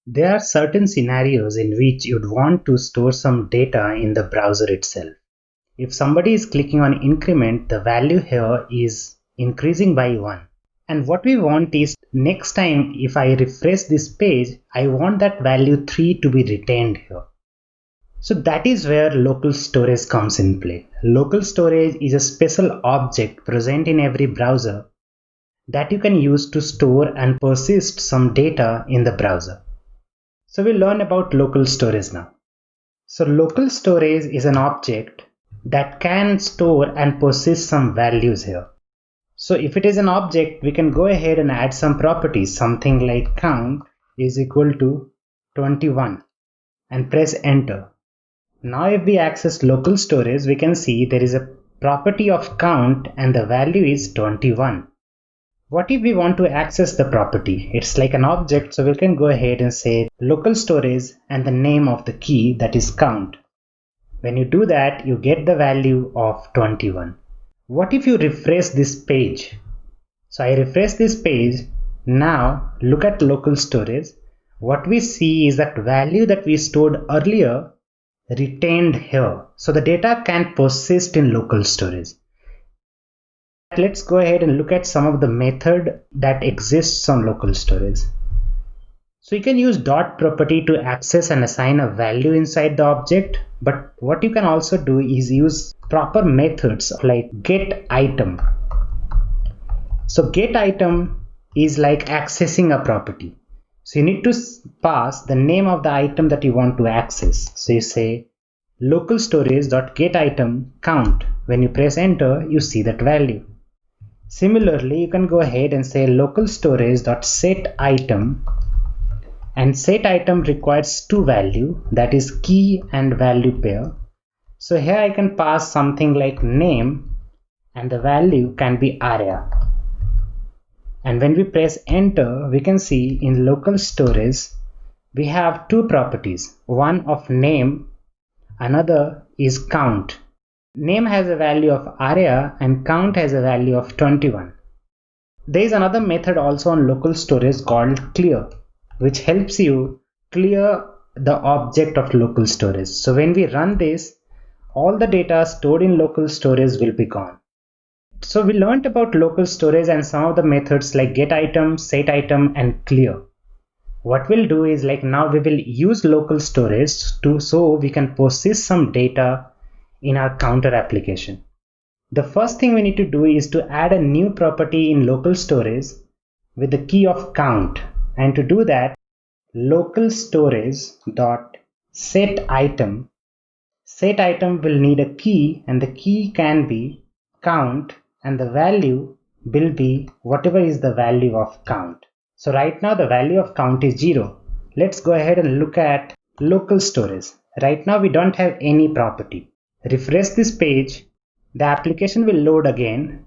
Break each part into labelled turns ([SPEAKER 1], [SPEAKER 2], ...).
[SPEAKER 1] There are certain scenarios in which you'd want to store some data in the browser itself. If somebody is clicking on increment, the value here is increasing by 1. And what we want is next time if I refresh this page, I want that value 3 to be retained here. So that is where local storage comes in play. Local storage is a special object present in every browser that you can use to store and persist some data in the browser. So we'll learn about local storage now. So local storage is an object that can store and persist some values here. So if it is an object, we can go ahead and add some properties, something like count is equal to 21 and press enter. Now if we access local storage, we can see there is a property of count and the value is 21. What if we want to access the property? It's like an object, so we can go ahead and say local storage and the name of the key, that is count. When you do that, you get the value of 21. What if you refresh this page? So I refresh this page. Now look at local storage. What we see is that value that we stored earlier retained here. So the data can persist in local storage. Let's go ahead and look at some of the method that exists on local storage. So you can use dot property to access and assign a value inside the object, but what you can also do is use proper methods like get item. So get item is like accessing a property. So you need to pass the name of the item that you want to access. So you say local storage.get item count. When you press enter, you see that value. Similarly, you can go ahead and say local storage.set item, and set item requires two values, that is key and value pair. So here I can pass something like name and the value can be ARIA. And when we press enter, we can see in local storage we have two properties, one of name, another is count. Name has a value of ARIA and count has a value of 21. There is another method also on local storage called clear, which helps you clear the object of local storage. So when we run this, all the data stored in local storage will be gone. So we learned about local storage and some of the methods like get item, set item and clear. What we'll do is like now we will use local storage so we can persist some data in our counter application. The first thing we need to do is to add a new property in local storage with the key of count. And to do that, local storage dot set item. Set item will need a key and the key can be count and the value will be whatever is the value of count. So right now the value of count is 0. Let's go ahead and look at local storage. Right now we don't have any property. Refresh this page, the application will load again,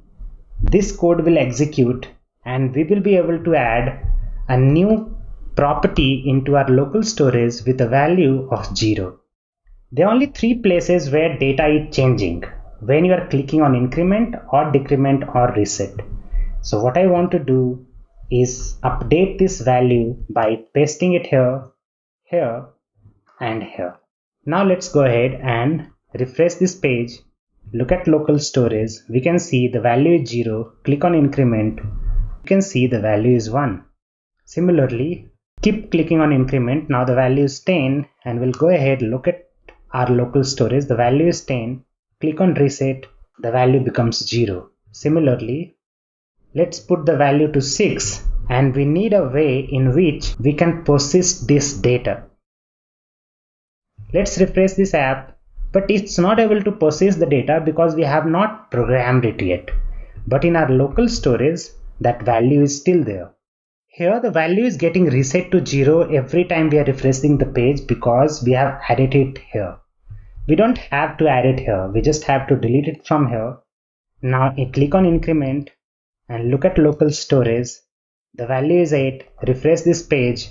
[SPEAKER 1] this code will execute and we will be able to add a new property into our local storage with a value of 0. There are only three places where data is changing when you are clicking on increment or decrement or reset. So what I want to do is update this value by pasting it here, here and here. Now let's go ahead and refresh this page, look at local storage, we can see the value is 0, click on increment, you can see the value is 1. Similarly, keep clicking on increment, now the value is 10 and we'll go ahead look at our local storage, the value is 10, click on reset, the value becomes 0. Similarly, let's put the value to 6 and we need a way in which we can persist this data. Let's refresh this app. But it's not able to persist the data because we have not programmed it yet. But in our local storage, that value is still there. Here the value is getting reset to 0 every time we are refreshing the page because we have added it here. We don't have to add it here, we just have to delete it from here. Now I click on increment and look at local storage. The value is 8, refresh this page.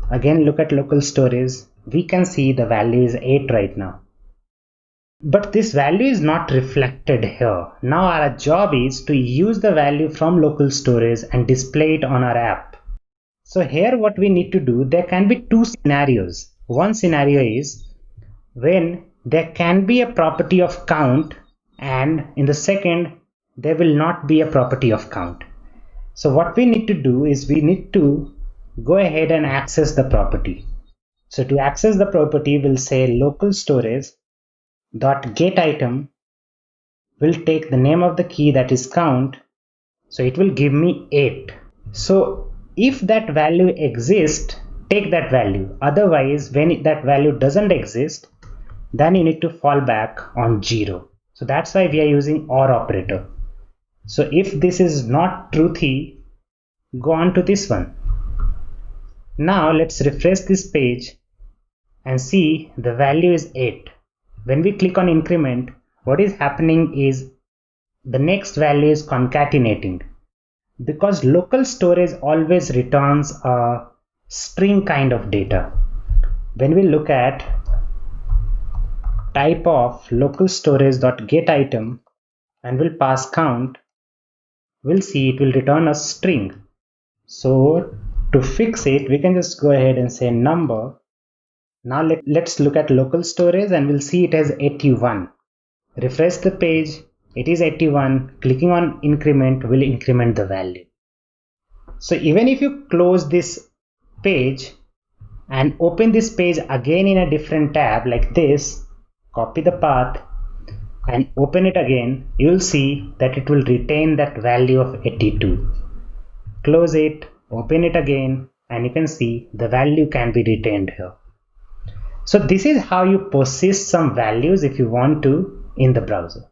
[SPEAKER 1] Again look at local storage, we can see the value is 8 right now. But this value is not reflected here. Now our job is to use the value from local storage and display it on our app. So here what we need to do, there can be two scenarios. One scenario is when there can be a property of count, and in the second there will not be a property of count. So what we need to do is we need to go ahead and access the property. So to access the property, we'll say local storage dot get item will take the name of the key, that is count. So it will give me 8. So if that value exists, take that value. Otherwise, when that value doesn't exist, then you need to fall back on 0. So that's why we are using OR operator. So if this is not truthy, go on to this one. Now let's refresh this page and see the value is 8. When we click on increment, what is happening is the next value is concatenating, because local storage always returns a string kind of data. When we look at type of local storage.get item and we'll pass count, we'll see it will return a string. So to fix it, we can just go ahead and say number. Now let's look at local storage and we'll see it as 81. Refresh the page, it is 81. Clicking on increment will increment the value. So even if you close this page and open this page again in a different tab like this, copy the path and open it again, you will see that it will retain that value of 82. Close it, open it again, and you can see the value can be retained here. So this is how you persist some values if you want to in the browser.